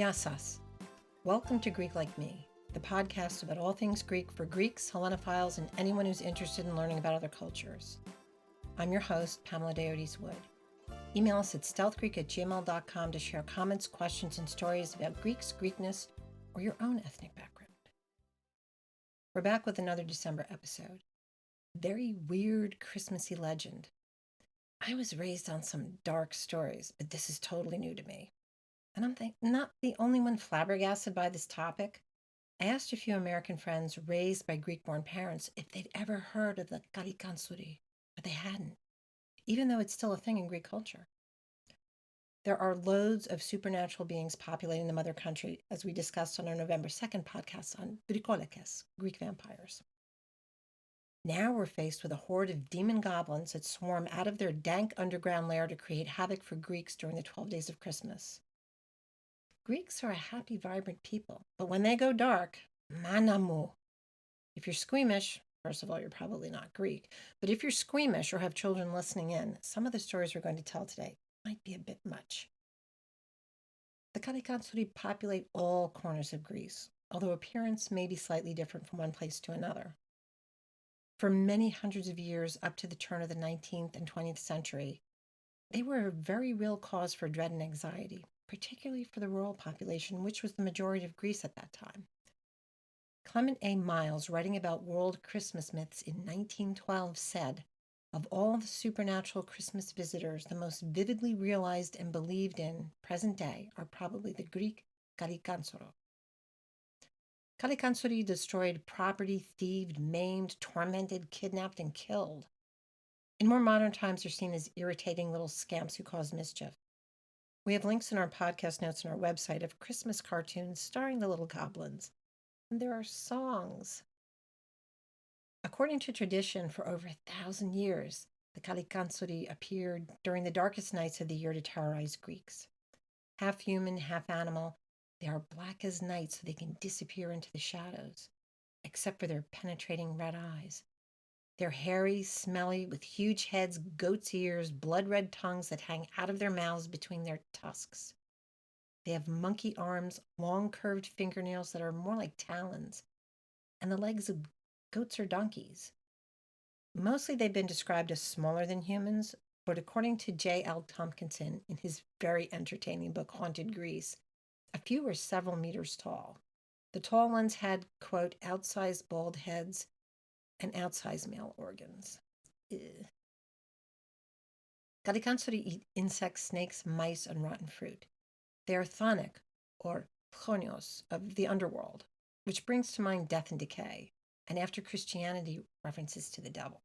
Yassas. Welcome to Greek Like Me, the podcast about all things Greek for Greeks, Hellenophiles, and anyone who's interested in learning about other cultures. I'm your host, Pamela Deotis Wood. Email us at stealthgreek@gmail.com to share comments, questions, and stories about Greeks, Greekness, or your own ethnic background. We're back with another December episode. Very weird Christmassy legend. I was raised on some dark stories, but this is totally new to me. And I'm not the only one flabbergasted by this topic. I asked a few American friends raised by Greek-born parents if they'd ever heard of the Kalikántzaroi, but they hadn't, even though it's still a thing in Greek culture. There are loads of supernatural beings populating the mother country, as we discussed on our November 2nd podcast on Brikolikes, Greek vampires. Now we're faced with a horde of demon goblins that swarm out of their dank underground lair to create havoc for Greeks during the 12 days of Christmas. Greeks are a happy, vibrant people, but when they go dark, manamu. If you're squeamish, first of all, you're probably not Greek, but if you're squeamish or have children listening in, some of the stories we're going to tell today might be a bit much. The Kalikántzaroi populate all corners of Greece, although appearance may be slightly different from one place to another. For many hundreds of years up to the turn of the 19th and 20th century, they were a very real cause for dread and anxiety, particularly for the rural population, which was the majority of Greece at that time. Clement A. Miles, writing about world Christmas myths in 1912, said, "Of all the supernatural Christmas visitors, the most vividly realized and believed in present day are probably the Greek Kalikántzaroi." Kalikántzaroi destroyed property, thieved, maimed, tormented, kidnapped, and killed. In more modern times, they're seen as irritating little scamps who cause mischief. We have links in our podcast notes on our website of Christmas cartoons starring the little goblins. And there are songs. According to tradition, for over 1,000 years, the Kalikántzaroi appeared during the darkest nights of the year to terrorize Greeks. Half human, half animal, they are black as night so they can disappear into the shadows, except for their penetrating red eyes. They're hairy, smelly, with huge heads, goat's ears, blood-red tongues that hang out of their mouths between their tusks. They have monkey arms, long curved fingernails that are more like talons, and the legs of goats or donkeys. Mostly they've been described as smaller than humans, but according to J.L. Tompkinson in his very entertaining book Haunted Greece, a few were several meters tall. The tall ones had, quote, outsized bald heads and outsized male organs. Kalikántzaroi eat insects, snakes, mice, and rotten fruit. They are chthonic, or chthonios, of the underworld, which brings to mind death and decay, and after Christianity, references to the devil.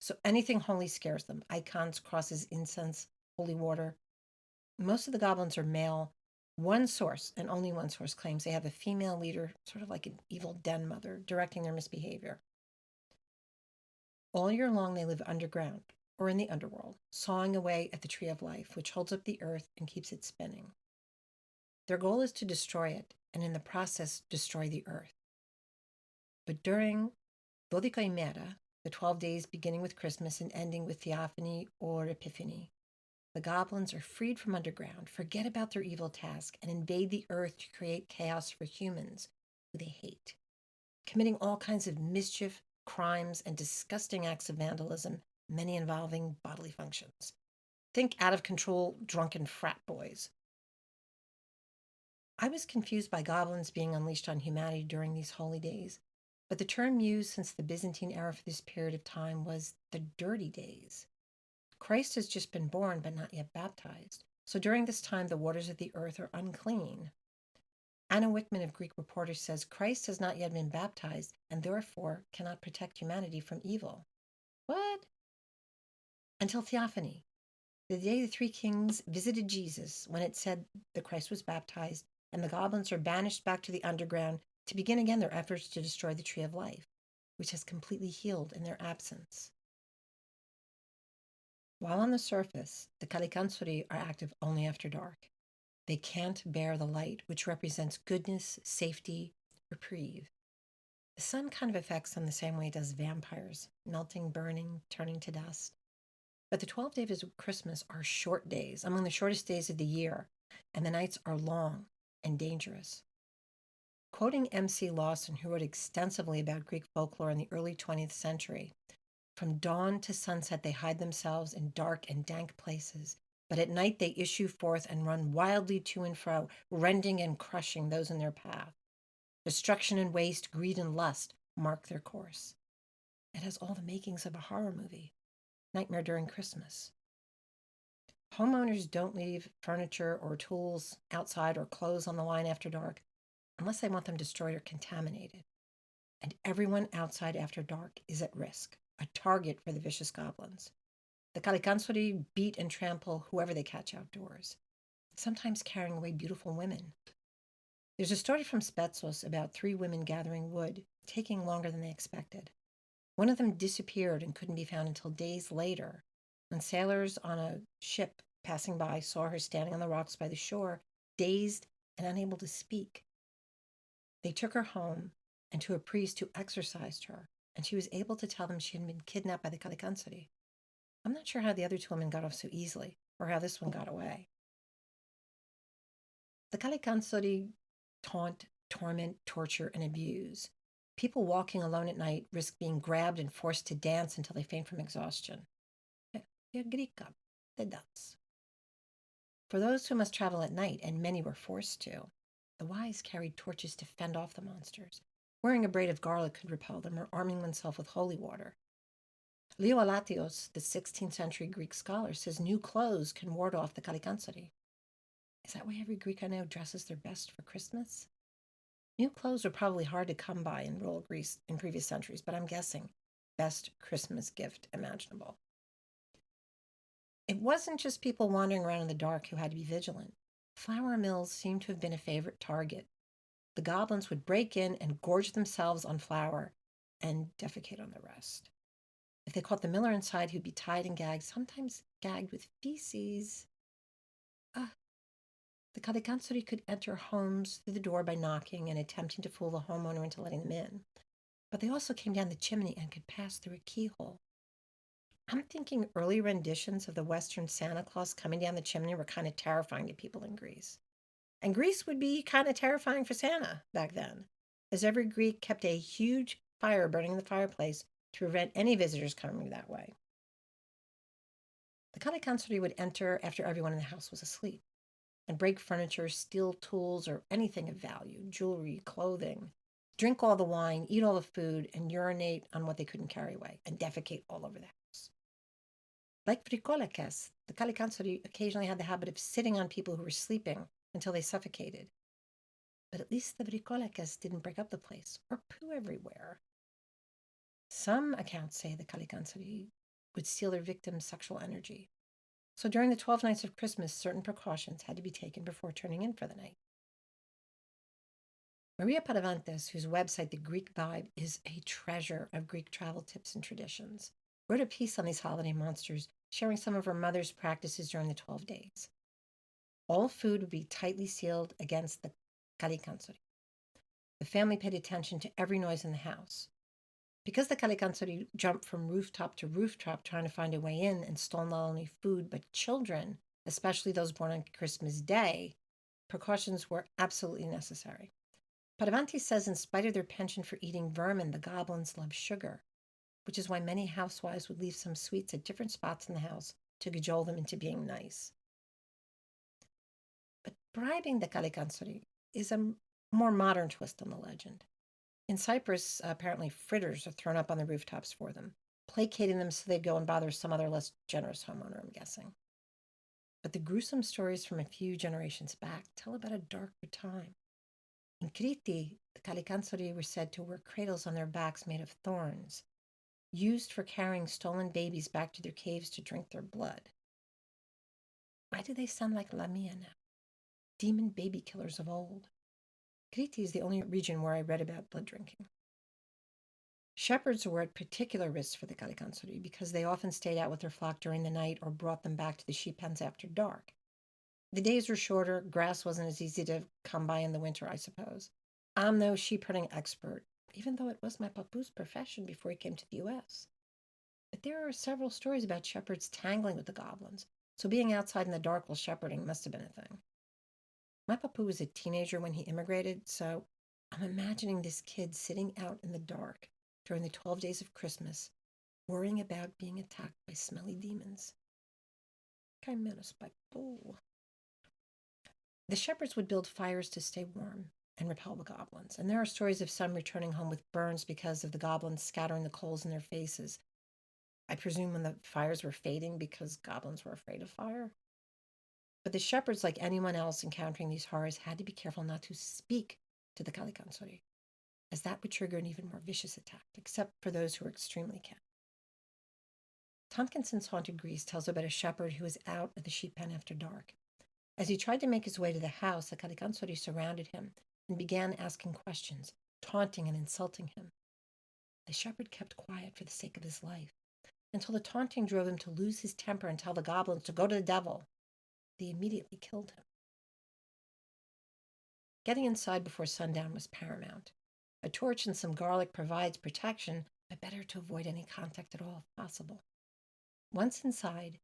So anything holy scares them. Icons, crosses, incense, holy water. Most of the goblins are male. One source, and only one source, claims they have a female leader, sort of like an evil den mother, directing their misbehavior. All year long, they live underground, or in the underworld, sawing away at the tree of life, which holds up the earth and keeps it spinning. Their goal is to destroy it, and in the process, destroy the earth. But during Dodikaimera, the 12 days beginning with Christmas and ending with Theophany or Epiphany, the goblins are freed from underground, forget about their evil task, and invade the earth to create chaos for humans who they hate, committing all kinds of mischief, crimes, and disgusting acts of vandalism, many involving bodily functions. Think out of control, drunken frat boys. I was confused by goblins being unleashed on humanity during these holy days, but the term used since the Byzantine era for this period of time was the dirty days. Christ has just been born, but not yet baptized, so during this time the waters of the earth are unclean. Anna Wickman of Greek Reporter says Christ has not yet been baptized and therefore cannot protect humanity from evil. What? Until Theophany, the day the three kings visited Jesus, when it said the Christ was baptized, and the goblins are banished back to the underground to begin again their efforts to destroy the tree of life, which has completely healed in their absence. While on the surface, the Kalikántzaroi are active only after dark. They can't bear the light, which represents goodness, safety, reprieve. The sun kind of affects them the same way it does vampires, melting, burning, turning to dust. But the 12 days of Christmas are short days, among the shortest days of the year, and the nights are long. and dangerous. Quoting M.C. Lawson, who wrote extensively about Greek folklore in the early 20th century, from dawn to sunset they hide themselves in dark and dank places, but at night they issue forth and run wildly to and fro, rending and crushing those in their path. Destruction and waste, greed and lust mark their course. It has all the makings of a horror movie. Nightmare During Christmas. Homeowners don't leave furniture or tools outside or clothes on the line after dark unless they want them destroyed or contaminated. And everyone outside after dark is at risk, a target for the vicious goblins. The Kalikántzaroi beat and trample whoever they catch outdoors, sometimes carrying away beautiful women. There's a story from Spetsos about 3 women gathering wood, taking longer than they expected. One of them disappeared and couldn't be found until days later, when sailors on a ship passing by saw her standing on the rocks by the shore, dazed and unable to speak. They took her home and to a priest who exorcised her, and she was able to tell them she had been kidnapped by the Kalikántzaroi. I'm not sure how the other 2 women got off so easily, or how this one got away. The Kalikántzaroi taunt, torment, torture, and abuse. People walking alone at night risk being grabbed and forced to dance until they faint from exhaustion. For those who must travel at night, and many were forced to, the wise carried torches to fend off the monsters. Wearing a braid of garlic could repel them, or arming oneself with holy water. Leo Alatios, the 16th century Greek scholar, says new clothes can ward off the Kalikántzaroi. Is that why every Greek I know dresses their best for Christmas? New clothes were probably hard to come by in rural Greece in previous centuries, but I'm guessing best Christmas gift imaginable. It wasn't just people wandering around in the dark who had to be vigilant. Flour mills seemed to have been a favorite target. The goblins would break in and gorge themselves on flour and defecate on the rest. If they caught the miller inside, he'd be tied and gagged, sometimes gagged with feces. The Kalikántzaroi could enter homes through the door by knocking and attempting to fool the homeowner into letting them in. But they also came down the chimney and could pass through a keyhole. I'm thinking early renditions of the Western Santa Claus coming down the chimney were kind of terrifying to people in Greece. And Greece would be kind of terrifying for Santa back then, as every Greek kept a huge fire burning in the fireplace to prevent any visitors coming that way. The Kalikántzaroi would enter after everyone in the house was asleep and break furniture, steal tools, or anything of value, jewelry, clothing, drink all the wine, eat all the food, and urinate on what they couldn't carry away, and defecate all over the house. Like Vrikolakas, the Kalikántzaroi occasionally had the habit of sitting on people who were sleeping until they suffocated. But at least the Vrikolakas didn't break up the place or poo everywhere. Some accounts say the Kalikántzaroi would steal their victims' sexual energy. So during the 12 nights of Christmas, certain precautions had to be taken before turning in for the night. Maria Paravantes, whose website, The Greek Vibe, is a treasure of Greek travel tips and traditions, wrote a piece on these holiday monsters, sharing some of her mother's practices during the 12 days. All food would be tightly sealed against the Kalikántzaroi. The family paid attention to every noise in the house. Because the Kalikántzaroi jumped from rooftop to rooftop trying to find a way in and stole not only food but children, especially those born on Christmas Day, precautions were absolutely necessary. Paravantes says in spite of their penchant for eating vermin, the goblins love sugar, which is why many housewives would leave some sweets at different spots in the house to cajole them into being nice. But bribing the Kalikántzaroi is a more modern twist on the legend. In Cyprus, apparently fritters are thrown up on the rooftops for them, placating them so they go and bother some other less generous homeowner, I'm guessing. But the gruesome stories from a few generations back tell about a darker time. In Crete, the Kalikántzaroi were said to wear cradles on their backs made of thorns, used for carrying stolen babies back to their caves to drink their blood. Why do they sound like Lamia now? Demon baby killers of old. Crete is the only region where I read about blood drinking. Shepherds were at particular risk for the Kalikántzaroi because they often stayed out with their flock during the night or brought them back to the sheep pens after dark. The days were shorter, grass wasn't as easy to come by in the winter, I suppose. I'm no sheep herding expert, even though it was my papu's profession before he came to the U.S. But there are several stories about shepherds tangling with the goblins, so being outside in the dark while shepherding must have been a thing. My papa was a teenager when he immigrated, so I'm imagining this kid sitting out in the dark during the 12 days of Christmas, worrying about being attacked by smelly demons. Kind of spiteful. The shepherds would build fires to stay warm and repel the goblins, and there are stories of some returning home with burns because of the goblins scattering the coals in their faces. I presume when the fires were fading because goblins were afraid of fire. But the shepherds, like anyone else encountering these horrors, had to be careful not to speak to the Kalikántzaroi, as that would trigger an even more vicious attack, except for those who are extremely careful. Tompkinson's Haunted Grease tells about a shepherd who was out at the sheep pen after dark. As he tried to make his way to the house, the Kalikántzaroi surrounded him and began asking questions, taunting and insulting him. The shepherd kept quiet for the sake of his life, until the taunting drove him to lose his temper and tell the goblins to go to the devil. They immediately killed him. Getting inside before sundown was paramount. A torch and some garlic provides protection, but better to avoid any contact at all if possible. Once inside,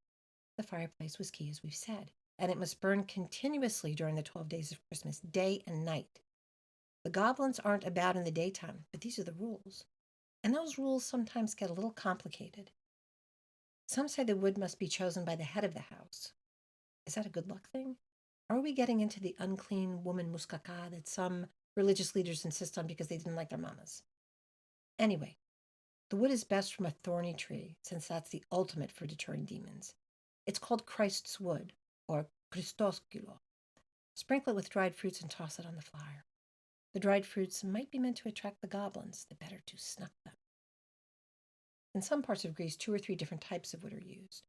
the fireplace was key, as we've said, and it must burn continuously during the 12 days of Christmas, day and night. The goblins aren't about in the daytime, but these are the rules. And those rules sometimes get a little complicated. Some say the wood must be chosen by the head of the house. Is that a good luck thing? Or are we getting into the unclean woman muskaka that some religious leaders insist on because they didn't like their mamas? Anyway, the wood is best from a thorny tree, since that's the ultimate for deterring demons. It's called Christ's wood, or Christoskilo. Sprinkle it with dried fruits and toss it on the fire. The dried fruits might be meant to attract the goblins, the better to snuff them. In some parts of Greece, 2 or 3 different types of wood are used.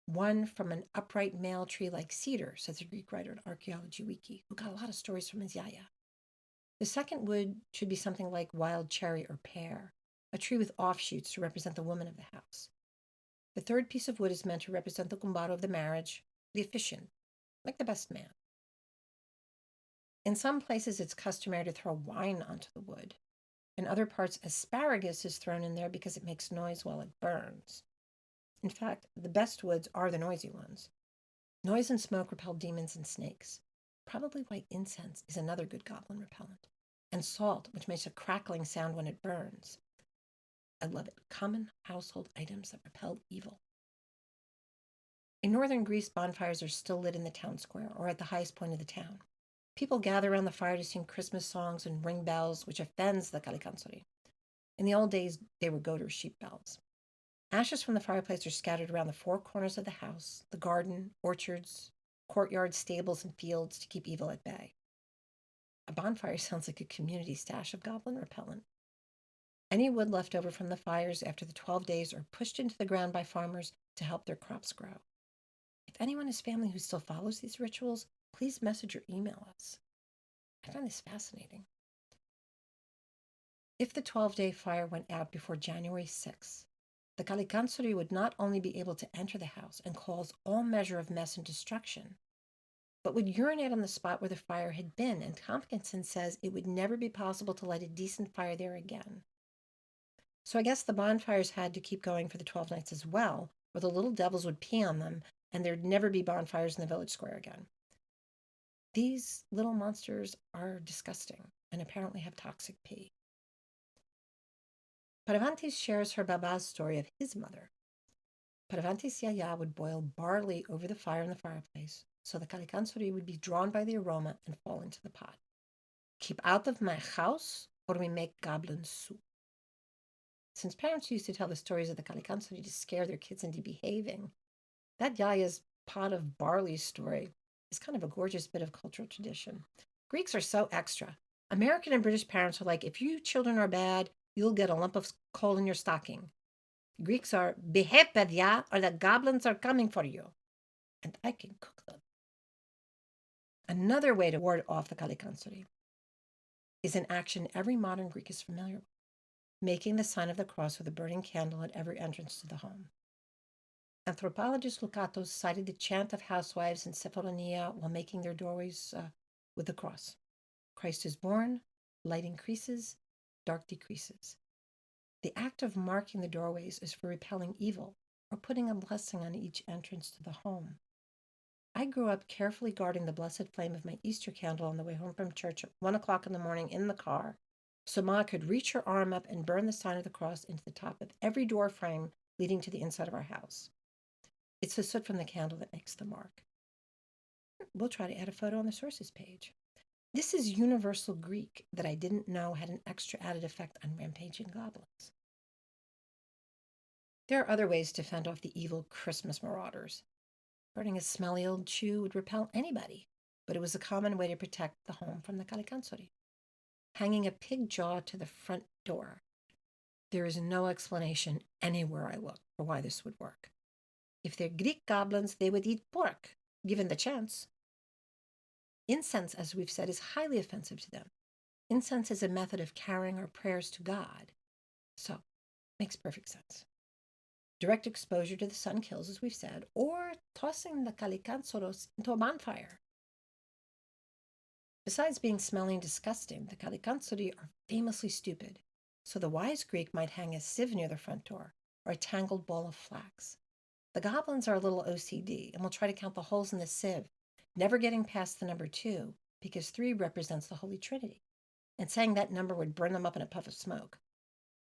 One from an upright male tree like cedar, says a Greek writer at Archaeology Wiki, who got a lot of stories from his yaya. The second wood should be something like wild cherry or pear, a tree with offshoots to represent the woman of the house. The third piece of wood is meant to represent the kumbaro of the marriage, the officiant, like the best man. In some places, it's customary to throw wine onto the wood. In other parts, asparagus is thrown in there because it makes noise while it burns. In fact, the best woods are the noisy ones. Noise and smoke repel demons and snakes. Probably white incense is another good goblin repellent. And salt, which makes a crackling sound when it burns. I love it. Common household items that repel evil. In northern Greece, bonfires are still lit in the town square or at the highest point of the town. People gather around the fire to sing Christmas songs and ring bells, which offends the Kalikántzaroi. In the old days, they were goat or sheep bells. Ashes from the fireplace are scattered around the 4 corners of the house, the garden, orchards, courtyards, stables, and fields to keep evil at bay. A bonfire sounds like a community stash of goblin repellent. Any wood left over from the fires after the 12 days are pushed into the ground by farmers to help their crops grow. If anyone has family who still follows these rituals, please message or email us. I find this fascinating. If the 12-day fire went out before January 6th, the Kalikántzaroi would not only be able to enter the house and cause all measure of mess and destruction, but would urinate on the spot where the fire had been, and Tompkinson says it would never be possible to light a decent fire there again. So I guess the bonfires had to keep going for the 12 nights as well, or the little devils would pee on them, and there'd never be bonfires in the village square again. These little monsters are disgusting and apparently have toxic pee. Paravantes shares her baba's story of his mother. Paravantes' yaya would boil barley over the fire in the fireplace, so the Kalikántzaroi would be drawn by the aroma and fall into the pot. Keep out of my house, or we make goblin soup. Since parents used to tell the stories of the Kalikántzaroi to scare their kids into behaving, that yaya's pot of barley story is kind of a gorgeous bit of cultural tradition. Greeks are so extra. American and British parents are like, if you children are bad, you'll get a lump of coal in your stocking. Greeks are, behave, pedya, or the goblins are coming for you. And I can cook them. Another way to ward off the Kalikántzaroi is an action every modern Greek is familiar with, making the sign of the cross with a burning candle at every entrance to the home. Anthropologist Lukatos cited the chant of housewives in Sephonia while making their doorways with the cross. Christ is born, light increases, dark decreases. The act of marking the doorways is for repelling evil or putting a blessing on each entrance to the home. I grew up carefully guarding the blessed flame of my Easter candle on the way home from church at 1 o'clock in the morning in the car, so Ma could reach her arm up and burn the sign of the cross into the top of every door frame leading to the inside of our house. It's the soot from the candle that makes the mark. We'll try to add a photo on the sources page. This is universal Greek that I didn't know had an extra added effect on rampaging goblins. There are other ways to fend off the evil Christmas marauders. Burning a smelly old shoe would repel anybody, but it was a common way to protect the home from the Kalikántzaroi. Hanging a pig jaw to the front door. There is no explanation anywhere I look for why this would work. If they're Greek goblins, they would eat pork, given the chance. Incense, as we've said, is highly offensive to them. Incense is a method of carrying our prayers to God. So, makes perfect sense. Direct exposure to the sun kills, as we've said, or tossing the Kalikántzaroi into a bonfire. Besides being smelly and disgusting, the Kalikántzaroi are famously stupid, so the wise Greek might hang a sieve near the front door or a tangled ball of flax. The goblins are a little OCD and will try to count the holes in the sieve, never getting past the number 2 because 3 represents the Holy Trinity, and saying that number would burn them up in a puff of smoke.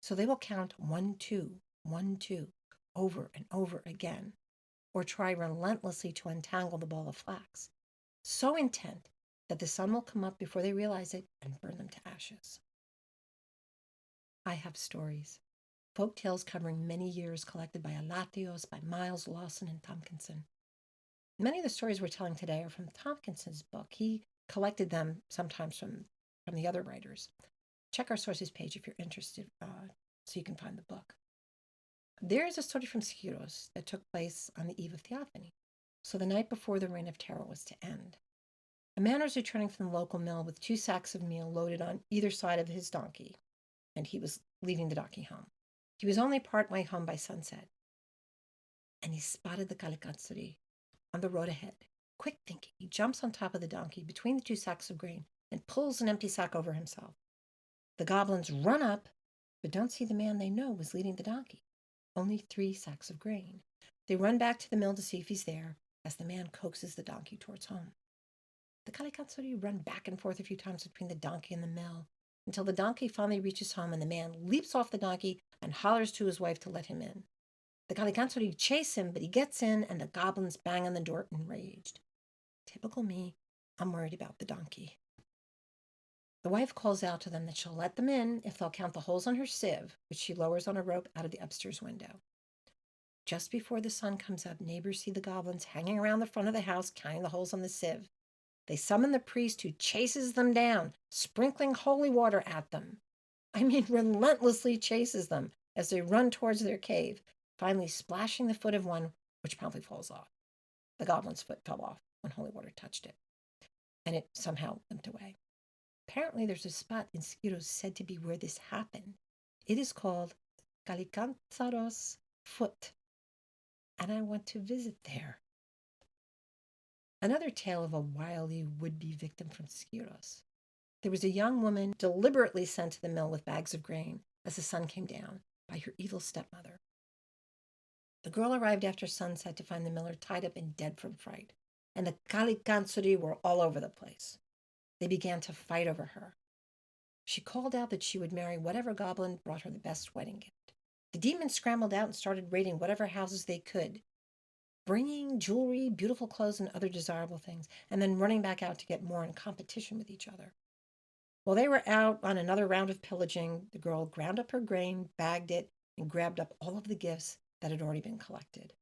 So they will count 1, 2, 1, 2 over and over again, or try relentlessly to untangle the ball of flax, so intent that the sun will come up before they realize it and burn them to ashes. I have stories, folk tales covering many years collected by Alatios, by Miles, Lawson, and Tompkinson. Many of the stories we're telling today are from Tompkinson's book. He collected them sometimes from the other writers. Check our sources page if you're interested, so you can find the book. There is a story from scariest that took place on the eve of Theophany, so the night before the reign of terror was to end. A man was returning from the local mill with 2 sacks of meal loaded on either side of his donkey, and he was leading the donkey home. He was only part way home by sunset, and he spotted the Kalikántzaroi on the road ahead. Quick thinking, he jumps on top of the donkey between the 2 sacks of grain and pulls an empty sack over himself. The goblins run up, but don't see the man they know was leading the donkey. Only 3 sacks of grain. They run back to the mill to see if he's there, as the man coaxes the donkey towards home. The Kalikántzaroi run back and forth a few times between the donkey and the mill, until the donkey finally reaches home and the man leaps off the donkey and hollers to his wife to let him in. The Kalikántzaroi chase him, but he gets in and the goblins bang on the door enraged. Typical me, I'm worried about the donkey. The wife calls out to them that she'll let them in if they'll count the holes on her sieve, which she lowers on a rope out of the upstairs window. Just before the sun comes up, neighbors see the goblins hanging around the front of the house counting the holes on the sieve. They summon the priest who chases them down, sprinkling holy water at them. I mean, relentlessly chases them as they run towards their cave, finally splashing the foot of one, which promptly falls off. The goblin's foot fell off when holy water touched it, and it somehow limped away. Apparently, there's a spot in Skiros said to be where this happened. It is called Kalikántzaroi foot, and I want to visit there. Another tale of a wily would-be victim from Skiros. There was a young woman deliberately sent to the mill with bags of grain as the sun came down by her evil stepmother. The girl arrived after sunset to find the miller tied up and dead from fright, and the Kalikántzaroi were all over the place. They began to fight over her. She called out that she would marry whatever goblin brought her the best wedding gift. The demons scrambled out and started raiding whatever houses they could, bringing jewelry, beautiful clothes, and other desirable things, and then running back out to get more in competition with each other. While they were out on another round of pillaging, the girl ground up her grain, bagged it, and grabbed up all of the gifts that had already been collected.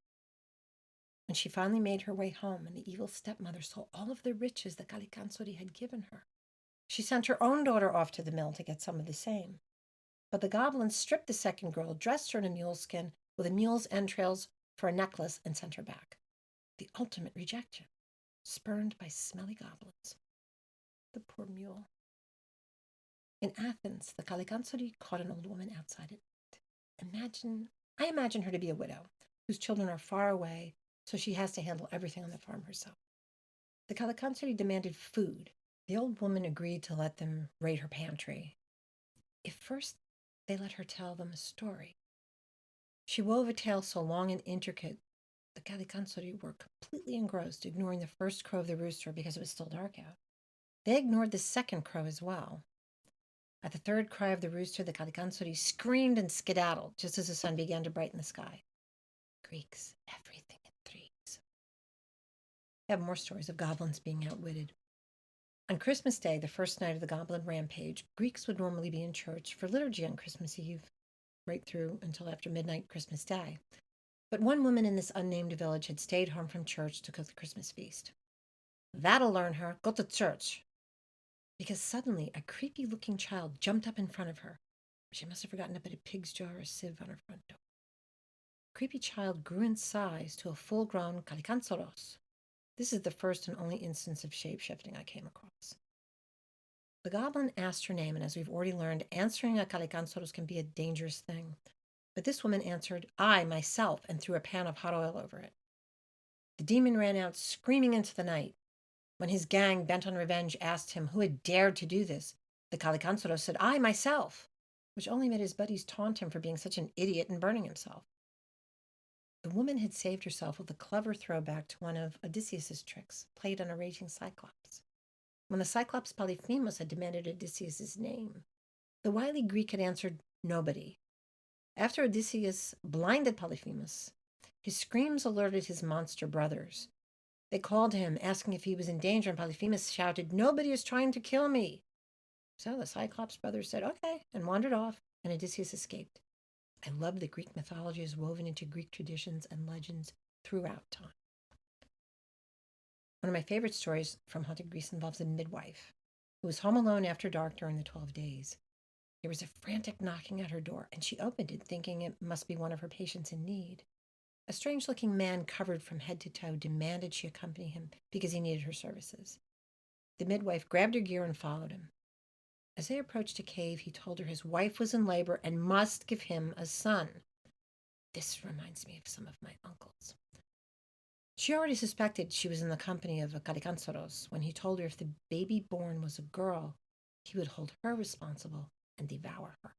When she finally made her way home and the evil stepmother saw all of the riches that Kalikántzaroi had given her, she sent her own daughter off to the mill to get some of the same. But the goblins stripped the second girl, dressed her in a mule's skin with a mule's entrails for a necklace, and sent her back. The ultimate rejection, spurned by smelly goblins. The poor mule. In Athens, the Kalikántzaroi caught an old woman outside at night. I imagine her to be a widow, whose children are far away, so she has to handle everything on the farm herself. The Kalikántzaroi demanded food. The old woman agreed to let them raid her pantry. If first they let her tell them a story. She wove a tale so long and intricate, the Kalikántzaroi were completely engrossed, ignoring the first crow of the rooster because it was still dark out. They ignored the second crow as well. At the third cry of the rooster, the Kalikántzaroi screamed and skedaddled just as the sun began to brighten the sky. Greeks, everything in threes. I have more stories of goblins being outwitted. On Christmas Day, the first night of the goblin rampage, Greeks would normally be in church for liturgy on Christmas Eve, right through until after midnight Christmas Day. But one woman in this unnamed village had stayed home from church to cook the Christmas feast. That'll learn her. Go to church. Because suddenly a creepy-looking child jumped up in front of her. She must have forgotten to put a pig's jaw or a sieve on her front door. The creepy child grew in size to a full-grown Kalikántzaroi. This is the first and only instance of shape-shifting I came across. The goblin asked her name, and as we've already learned, answering a Kalikántzaroi can be a dangerous thing. But this woman answered, I, myself, and threw a pan of hot oil over it. The demon ran out, screaming into the night. When his gang, bent on revenge, asked him who had dared to do this, the Kalikántzaroi said, I, myself, which only made his buddies taunt him for being such an idiot and burning himself. The woman had saved herself with a clever throwback to one of Odysseus's tricks, played on a raging Cyclops. When the Cyclops Polyphemus had demanded Odysseus's name, the wily Greek had answered, nobody. After Odysseus blinded Polyphemus, his screams alerted his monster brothers. They called him, asking if he was in danger, and Polyphemus shouted, nobody is trying to kill me. So the Cyclops brothers said, okay, and wandered off, and Odysseus escaped. I love that Greek mythology is woven into Greek traditions and legends throughout time. One of my favorite stories from Haunted Greece involves a midwife who was home alone after dark during the 12 days. There was a frantic knocking at her door, and she opened it, thinking it must be one of her patients in need. A strange-looking man covered from head to toe demanded she accompany him because he needed her services. The midwife grabbed her gear and followed him. As they approached a cave, he told her his wife was in labor and must give him a son. This reminds me of some of my uncles. She already suspected she was in the company of a Kalikántzaroi when he told her if the baby born was a girl, he would hold her responsible and devour her.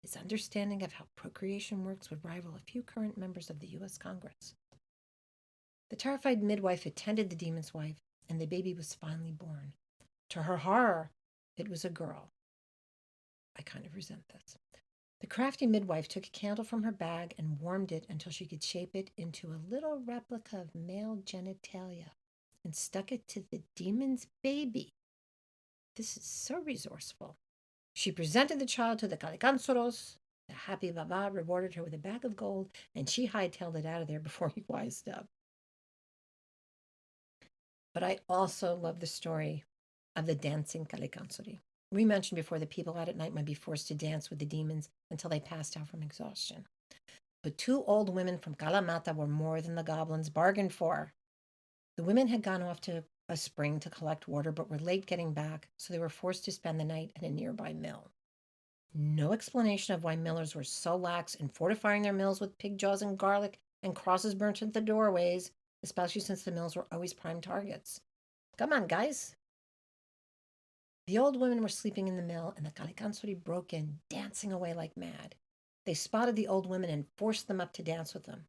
His understanding of how procreation works would rival a few current members of the U.S. Congress. The terrified midwife attended the demon's wife, and the baby was finally born. To her horror, it was a girl. I kind of resent this. The crafty midwife took a candle from her bag and warmed it until she could shape it into a little replica of male genitalia and stuck it to the demon's baby. This is so resourceful. She presented the child to the Kalikántzaroi. The happy Baba rewarded her with a bag of gold, and she hightailed it out of there before he wised up. But I also love the story of the dancing Kalikántzaroi. We mentioned before that people out at night might be forced to dance with the demons until they passed out from exhaustion. But two old women from Kalamata were more than the goblins bargained for. The women had gone off to a spring to collect water, but were late getting back, so they were forced to spend the night at a nearby mill. No explanation of why millers were so lax in fortifying their mills with pig jaws and garlic and crosses burnt into the doorways, especially since the mills were always prime targets. Come on, guys. The old women were sleeping in the mill, and the Kalikántzaroi broke in, dancing away like mad. They spotted the old women and forced them up to dance with them.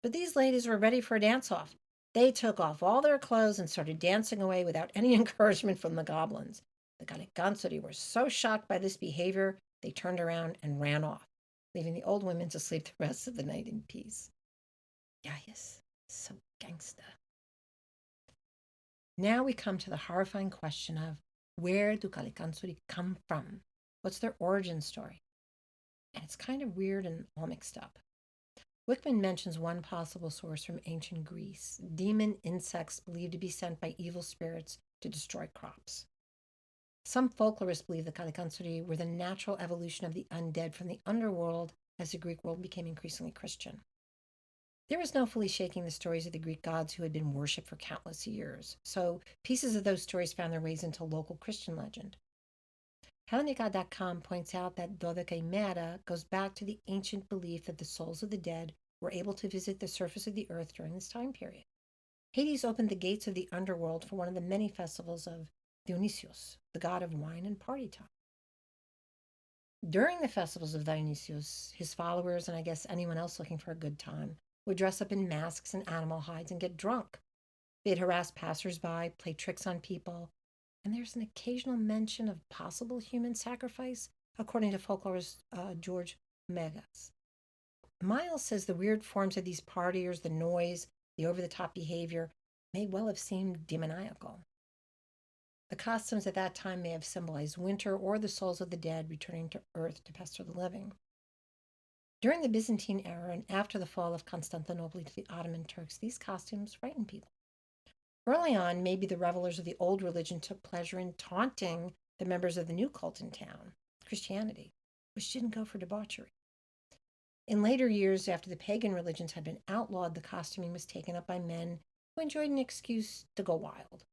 But these ladies were ready for a dance-off. They took off all their clothes and started dancing away without any encouragement from the goblins. The Kalikántzaroi were so shocked by this behavior, they turned around and ran off, leaving the old women to sleep the rest of the night in peace. Yes, so gangsta. Now we come to the horrifying question of, where do Kalikántzaroi come from? What's their origin story? And it's kind of weird and all mixed up. Wickman mentions one possible source from ancient Greece, demon insects believed to be sent by evil spirits to destroy crops. Some folklorists believe the Kalikántzaroi were the natural evolution of the undead from the underworld as the Greek world became increasingly Christian. There was no fully shaking the stories of the Greek gods who had been worshipped for countless years, so pieces of those stories found their ways into local Christian legend. Hellenica.com points out that Dodecimera goes back to the ancient belief that the souls of the dead were able to visit the surface of the earth during this time period. Hades opened the gates of the underworld for one of the many festivals of Dionysius, the god of wine and party time. During the festivals of Dionysius, his followers, and I guess anyone else looking for a good time, would dress up in masks and animal hides and get drunk. They'd harass passersby, play tricks on people, and there's an occasional mention of possible human sacrifice, according to folklorist George Megas. Miles says the weird forms of these partiers, the noise, the over the top behavior, may well have seemed demoniacal. The costumes at that time may have symbolized winter or the souls of the dead returning to earth to pester the living. During the Byzantine era and after the fall of Constantinople to the Ottoman Turks, these costumes frightened people. Early on, maybe the revelers of the old religion took pleasure in taunting the members of the new cult in town, Christianity, which didn't go for debauchery. In later years, after the pagan religions had been outlawed, the costuming was taken up by men who enjoyed an excuse to go wild,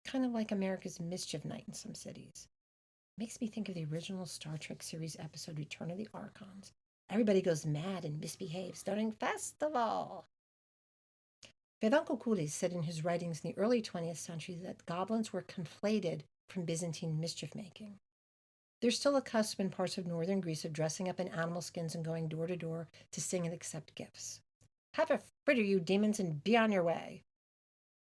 kind of like America's Mischief Night in some cities. Makes me think of the original Star Trek series episode Return of the Archons. Everybody goes mad and misbehaves during festival. Vedanta Kuli said in his writings in the early 20th century that goblins were conflated from Byzantine mischief making. There's still a custom in parts of northern Greece of dressing up in animal skins and going door to door to sing and accept gifts. Have a fritter, you demons, and be on your way.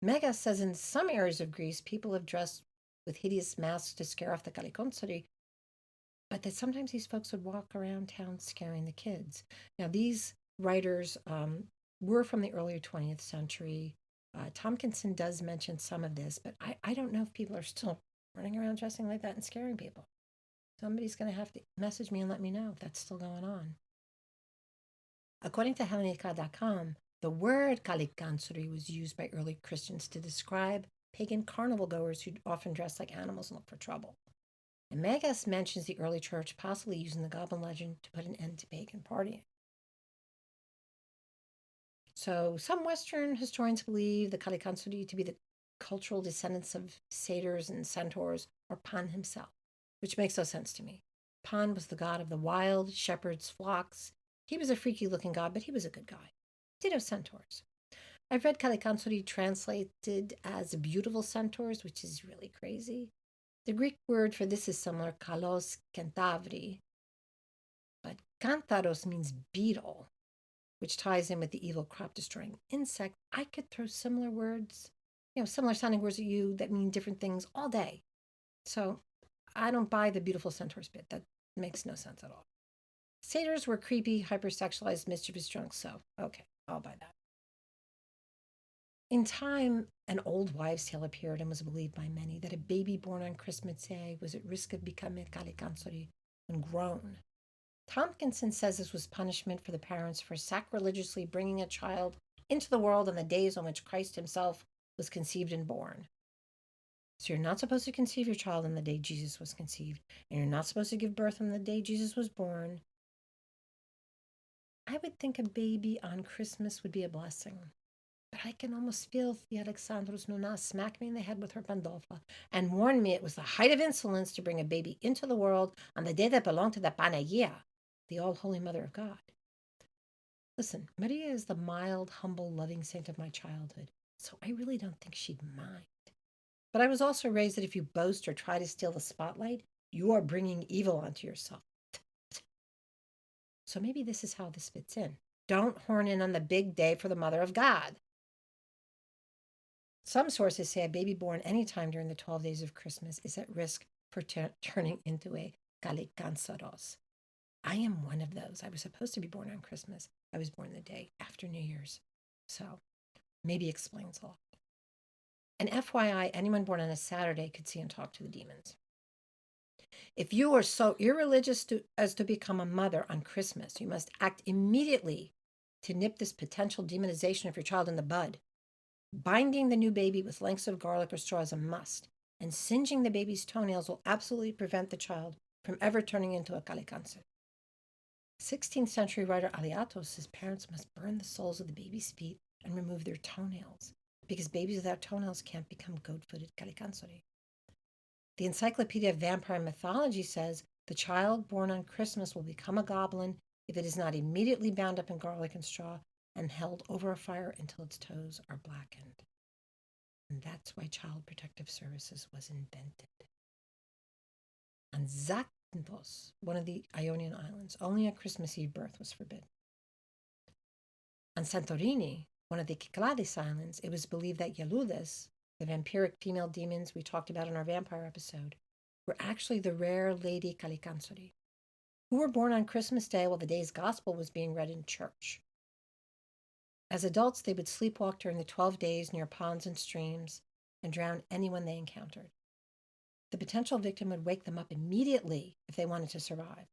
Megas says in some areas of Greece, people have dressed with hideous masks to scare off the Kalikántzaroi, but that sometimes these folks would walk around town scaring the kids. Now, these writers were from the earlier 20th century. Tompkinson does mention some of this, but I don't know if people are still running around dressing like that and scaring people. Somebody's going to have to message me and let me know if that's still going on. According to Hellenica.com, the word Kalikántzaroi was used by early Christians to describe pagan carnival goers who often dress like animals and look for trouble. And Megas mentions the early church possibly using the goblin legend to put an end to pagan partying. So some Western historians believe the Kalikántzaroi to be the cultural descendants of satyrs and centaurs, or Pan himself, which makes no sense to me. Pan was the god of the wild, shepherds, flocks. He was a freaky-looking god, but he was a good guy. Ditto centaurs. I've read Kalikántzaroi translated as beautiful centaurs, which is really crazy. The Greek word for this is similar, kalos kentavri, but kantharos means beetle, which ties in with the evil crop-destroying insect. I could throw similar words, similar sounding words at you that mean different things all day. So I don't buy the beautiful centaurs bit. That makes no sense at all. Satyrs were creepy, hypersexualized, mischievous drunks, so okay, I'll buy that. In time, an old wives' tale appeared and was believed by many that a baby born on Christmas Day was at risk of becoming Kalikántzaroi when grown. Tompkinson says this was punishment for the parents for sacrilegiously bringing a child into the world on the days on which Christ himself was conceived and born. So you're not supposed to conceive your child on the day Jesus was conceived, and you're not supposed to give birth on the day Jesus was born. I would think a baby on Christmas would be a blessing. But I can almost feel the Alexandros Nuna smack me in the head with her pandolfa and warn me it was the height of insolence to bring a baby into the world on the day that belonged to the Panagia, the all-holy mother of God. Listen, Maria is the mild, humble, loving saint of my childhood, so I really don't think she'd mind. But I was also raised that if you boast or try to steal the spotlight, you are bringing evil onto yourself. So maybe this is how this fits in. Don't horn in on the big day for the mother of God. Some sources say a baby born any time during the 12 days of Christmas is at risk for turning into a Kalikántzaroi. I am one of those. I was supposed to be born on Christmas. I was born the day after New Year's. So maybe explains a lot. And FYI, anyone born on a Saturday could see and talk to the demons. If you are so irreligious as to become a mother on Christmas, you must act immediately to nip this potential demonization of your child in the bud. Binding the new baby with lengths of garlic or straw is a must, and singeing the baby's toenails will absolutely prevent the child from ever turning into a Kalikántzaroi. 16th century writer Aliatos says parents must burn the soles of the baby's feet and remove their toenails, because babies without toenails can't become goat-footed Kalikántzaroi. The Encyclopedia of Vampire Mythology says the child born on Christmas will become a goblin if it is not immediately bound up in garlic and straw and held over a fire until its toes are blackened. And that's why Child Protective Services was invented. On Zakynthos, one of the Ionian islands, only a Christmas Eve birth was forbidden. On Santorini, one of the Cyclades islands, it was believed that Yaludes, the vampiric female demons we talked about in our vampire episode, were actually the rare Lady Kalikántzaroi, who were born on Christmas Day while the day's gospel was being read in church. As adults, they would sleepwalk during the 12 days near ponds and streams and drown anyone they encountered. The potential victim would wake them up immediately if they wanted to survive.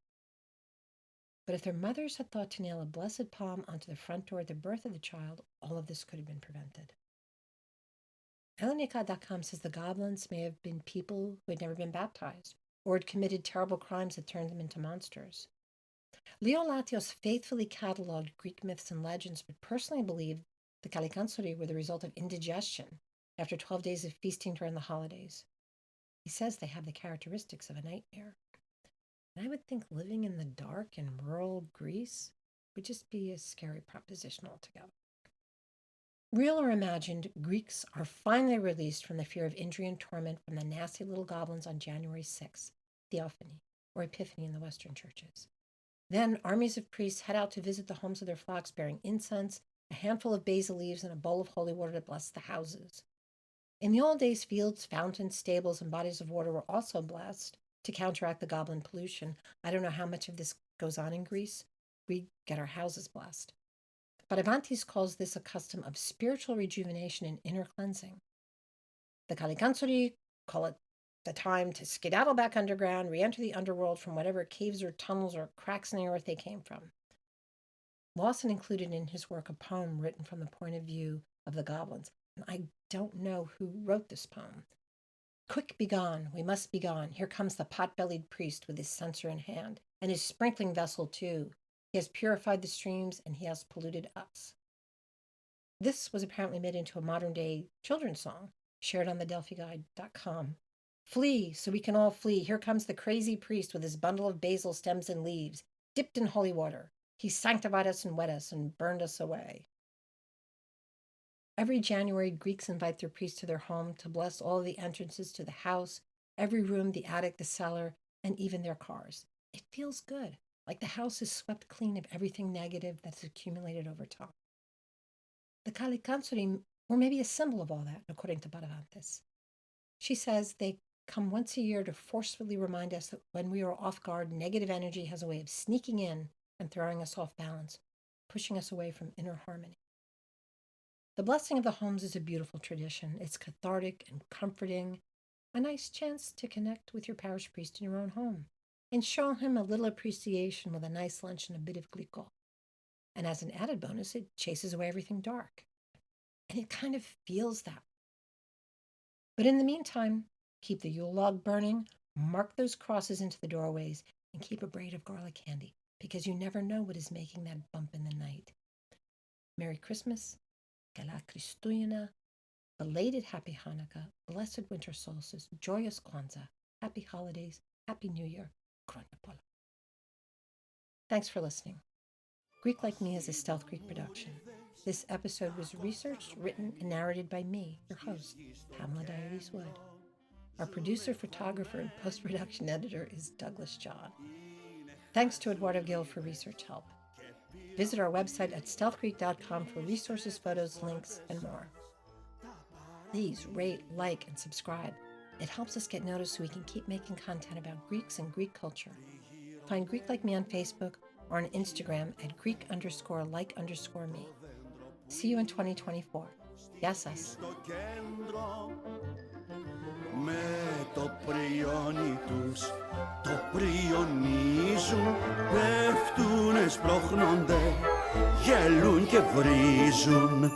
But if their mothers had thought to nail a blessed palm onto the front door at the birth of the child, all of this could have been prevented. Elenica.com says the goblins may have been people who had never been baptized or had committed terrible crimes that turned them into monsters. Leo Latios faithfully cataloged Greek myths and legends, but personally believed the Kalikántzaroi were the result of indigestion after 12 days of feasting during the holidays. He says they have the characteristics of a nightmare. And I would think living in the dark in rural Greece would just be a scary proposition altogether. Real or imagined, Greeks are finally released from the fear of injury and torment from the nasty little goblins on January 6th, Theophany, or Epiphany in the Western churches. Then armies of priests head out to visit the homes of their flocks, bearing incense, a handful of basil leaves, and a bowl of holy water to bless the houses. In the old days, fields, fountains, stables, and bodies of water were also blessed to counteract the goblin pollution. I don't know how much of this goes on in Greece. We get our houses blessed. But Avantis calls this a custom of spiritual rejuvenation and inner cleansing. The Kalikántzaroi call it the time to skedaddle back underground, re-enter the underworld from whatever caves or tunnels or cracks in the earth they came from. Lawson included in his work a poem written from the point of view of the goblins, and I don't know who wrote this poem. Quick, be gone, we must be gone. Here comes the pot-bellied priest with his censer in hand, and his sprinkling vessel too. He has purified the streams, and he has polluted us. This was apparently made into a modern-day children's song, shared on the DelphiGuide.com. Flee, so we can all flee. Here comes the crazy priest with his bundle of basil stems and leaves, dipped in holy water. He sanctified us and wet us and burned us away. Every January, Greeks invite their priests to their home to bless all of the entrances to the house, every room, the attic, the cellar, and even their cars. It feels good, like the house is swept clean of everything negative that's accumulated over time. The Kalikántzaroi were maybe a symbol of all that, according to Badavantis. She says they come once a year to forcefully remind us that when we are off guard, negative energy has a way of sneaking in and throwing us off balance, pushing us away from inner harmony. The blessing of the homes is a beautiful tradition. It's cathartic and comforting, a nice chance to connect with your parish priest in your own home and show him a little appreciation with a nice lunch and a bit of gliko. And as an added bonus, it chases away everything dark. And it kind of feels that. But in the meantime, keep the Yule log burning, mark those crosses into the doorways, and keep a braid of garlic candy, because you never know what is making that bump in the night. Merry Christmas, Gala Christuyana, belated Happy Hanukkah, blessed winter solstice, joyous Kwanzaa, happy holidays, happy New Year, Kronapola. Thanks for listening. Greek Like Me is a Stealth Greek production. This episode was researched, written, and narrated by me, your host, Pamela Diodes Wood. Our producer, photographer, and post-production editor is Douglas John. Thanks to Eduardo Gil for research help. Visit our website at stealthgreek.com for resources, photos, links, and more. Please rate, like, and subscribe. It helps us get noticed so we can keep making content about Greeks and Greek culture. Find Greek Like Me on Facebook or on Instagram at Greek_like_me. See you in 2024. Yes, us. Με το πριόνι τους το πριονίζουν, πέφτουνε, σπρώχνονται, γελούν και βρίζουν.